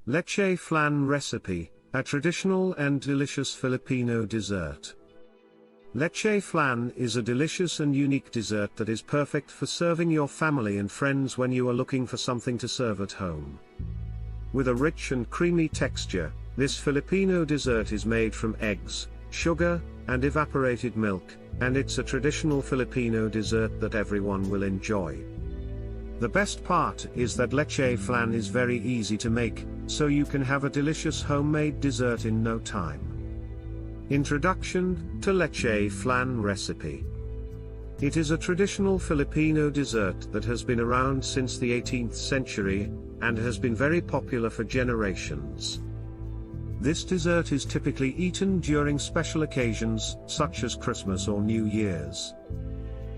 Leche Flan Recipe, a traditional and delicious Filipino dessert. Leche flan is a delicious and unique dessert that is perfect for serving your family and friends when you are looking for something to serve at home. With a rich and creamy texture, this Filipino dessert is made from eggs, sugar, and evaporated milk, and it's a traditional Filipino dessert that everyone will enjoy. The best part is that leche flan is very easy to make, so you can have a delicious homemade dessert in no time. Introduction to Leche Flan Recipe. It is a traditional Filipino dessert that has been around since the 18th century, and has been very popular for generations. This dessert is typically eaten during special occasions, such as Christmas or New Year's.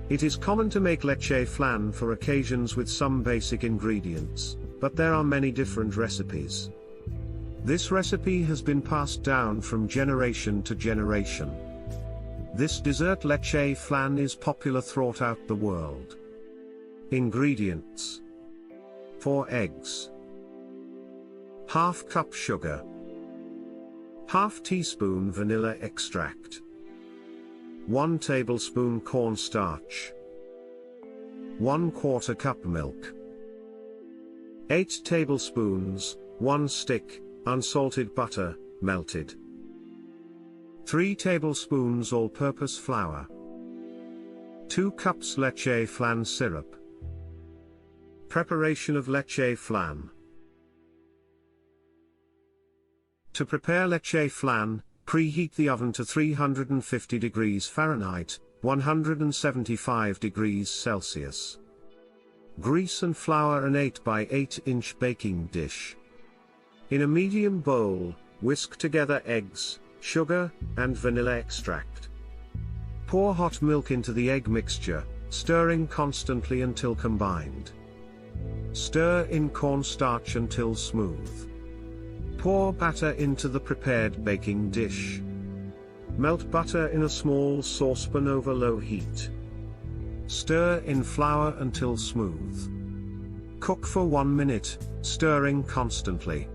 It is common to make leche flan for occasions with some basic ingredients, but there are many different recipes. This recipe has been passed down from generation to generation. This dessert leche flan is popular throughout the world. Ingredients: 4 eggs, ½ cup sugar, ½ teaspoon vanilla extract, 1 tablespoon cornstarch, 1/4 cup milk, 8 tablespoons, 1 stick, unsalted butter, melted, 3 tablespoons all-purpose flour, 2 cups leche flan syrup. Preparation of leche flan. To prepare leche flan, preheat the oven to 350 degrees Fahrenheit, 175 degrees Celsius. Grease and flour an 8 by 8 inch baking dish. In a medium bowl, whisk together eggs, sugar, and vanilla extract. Pour hot milk into the egg mixture, stirring constantly until combined. Stir in cornstarch until smooth. Pour batter into the prepared baking dish. Melt butter in a small saucepan over low heat. Stir in flour until smooth. Cook for 1 minute, stirring constantly.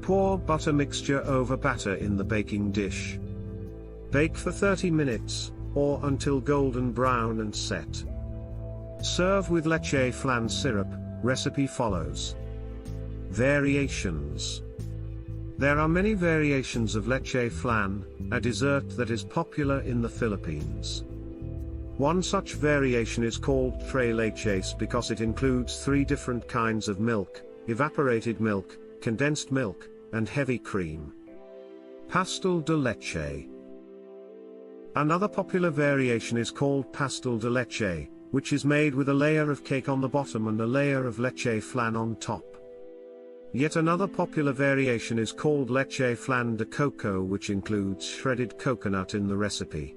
Pour butter mixture over batter in the baking dish. Bake for 30 minutes, or until golden brown and set. Serve with leche flan syrup. Recipe follows. Variations. There are many variations of leche flan, a dessert that is popular in the Philippines. One such variation is called tres leches because it includes 3 different kinds of milk: evaporated milk, condensed milk, and heavy cream. Pastel de Leche. Another popular variation is called Pastel de Leche, which is made with a layer of cake on the bottom and a layer of leche flan on top. Yet another popular variation is called Leche Flan de Coco, which includes shredded coconut in the recipe.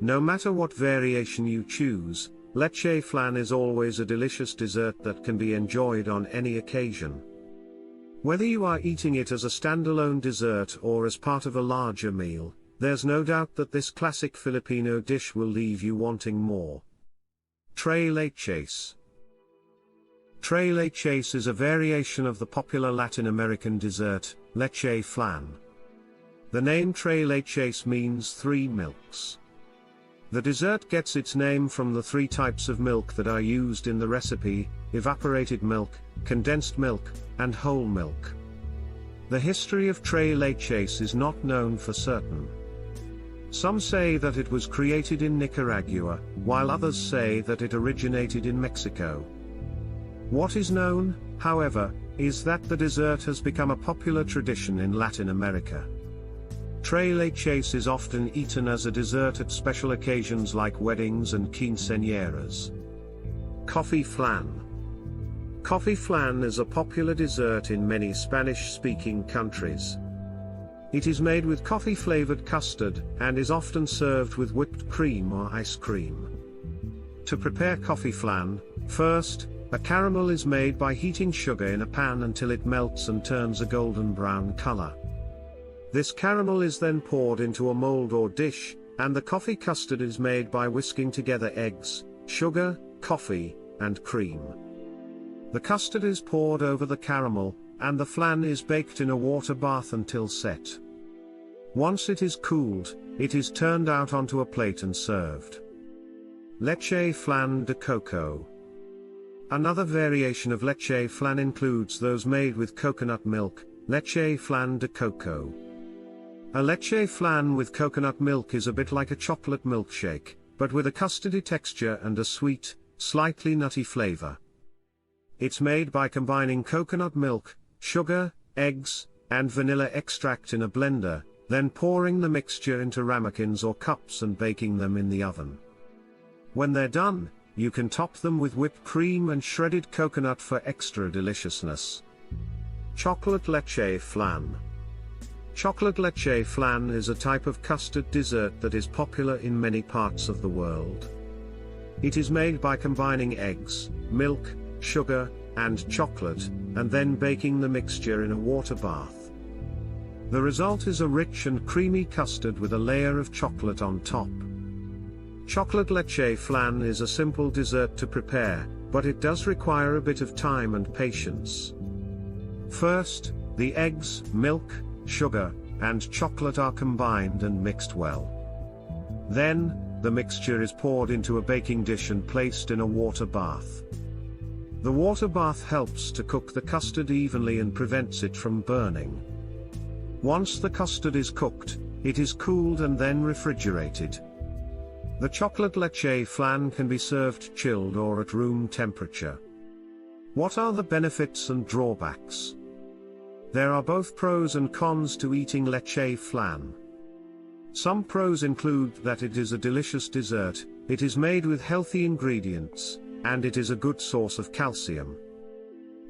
No matter what variation you choose, leche flan is always a delicious dessert that can be enjoyed on any occasion. Whether you are eating it as a standalone dessert or as part of a larger meal, there's no doubt that this classic Filipino dish will leave you wanting more. Tres leches. Tres leches is a variation of the popular Latin American dessert, leche flan. The name tres leches means 3 milks. The dessert gets its name from the 3 types of milk that are used in the recipe: evaporated milk, condensed milk, and whole milk. The history of tres leches is not known for certain. Some say that it was created in Nicaragua, while others say that it originated in Mexico. What is known, however, is that the dessert has become a popular tradition in Latin America. Tres leches is often eaten as a dessert at special occasions like weddings and quinceañeras. Coffee flan. Coffee flan is a popular dessert in many Spanish-speaking countries. It is made with coffee-flavored custard, and is often served with whipped cream or ice cream. To prepare coffee flan, first, a caramel is made by heating sugar in a pan until it melts and turns a golden brown color. This caramel is then poured into a mold or dish, and the coffee custard is made by whisking together eggs, sugar, coffee, and cream. The custard is poured over the caramel, and the flan is baked in a water bath until set. Once it is cooled, it is turned out onto a plate and served. Leche Flan de Coco. Another variation of leche flan includes those made with coconut milk, Leche Flan de Coco. A leche flan with coconut milk is a bit like a chocolate milkshake, but with a custardy texture and a sweet, slightly nutty flavor. It's made by combining coconut milk, sugar, eggs, and vanilla extract in a blender, then pouring the mixture into ramekins or cups and baking them in the oven. When they're done, you can top them with whipped cream and shredded coconut for extra deliciousness. Chocolate Leche Flan. Chocolate leche flan is a type of custard dessert that is popular in many parts of the world. It is made by combining eggs, milk, sugar, and chocolate, and then baking the mixture in a water bath. The result is a rich and creamy custard with a layer of chocolate on top. Chocolate leche flan is a simple dessert to prepare, but it does require a bit of time and patience. First, the eggs, milk, sugar, and chocolate are combined and mixed well. Then, the mixture is poured into a baking dish and placed in a water bath. The water bath helps to cook the custard evenly and prevents it from burning. Once the custard is cooked, it is cooled and then refrigerated. The chocolate leche flan can be served chilled or at room temperature. What are the benefits and drawbacks? There are both pros and cons to eating leche flan. Some pros include that it is a delicious dessert, it is made with healthy ingredients, and it is a good source of calcium.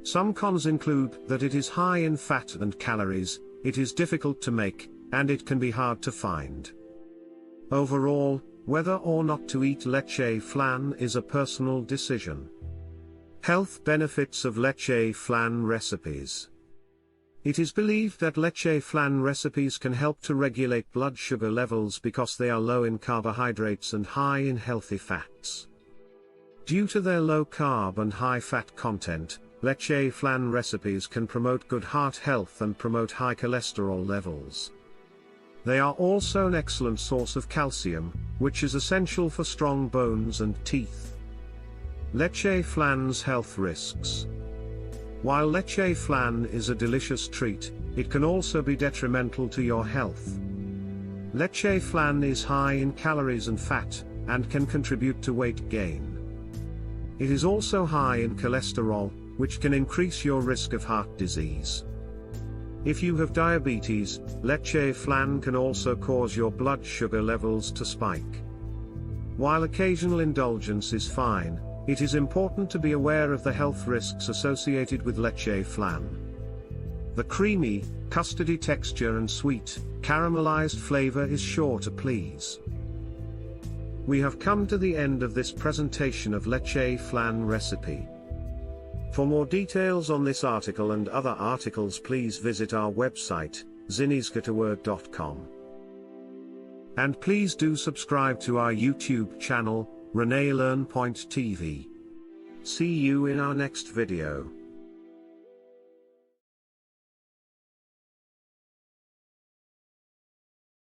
Some cons include that it is high in fat and calories, it is difficult to make, and it can be hard to find. Overall, whether or not to eat leche flan is a personal decision. Health benefits of leche flan recipes. It is believed that leche flan recipes can help to regulate blood sugar levels because they are low in carbohydrates and high in healthy fats. Due to their low carb and high fat content, leche flan recipes can promote good heart health and promote high cholesterol levels. They are also an excellent source of calcium, which is essential for strong bones and teeth. Leche flan's health risks. While leche flan is a delicious treat, it can also be detrimental to your health. Leche flan is high in calories and fat, and can contribute to weight gain. It is also high in cholesterol, which can increase your risk of heart disease. If you have diabetes, leche flan can also cause your blood sugar levels to spike. While occasional indulgence is fine, it is important to be aware of the health risks associated with leche flan. The creamy, custardy texture and sweet, caramelized flavor is sure to please. We have come to the end of this presentation of leche flan recipe. For more details on this article and other articles, please visit our website, zinniesgetaword.com. And please do subscribe to our YouTube channel, Renee Learn Point TV. See you in our next video.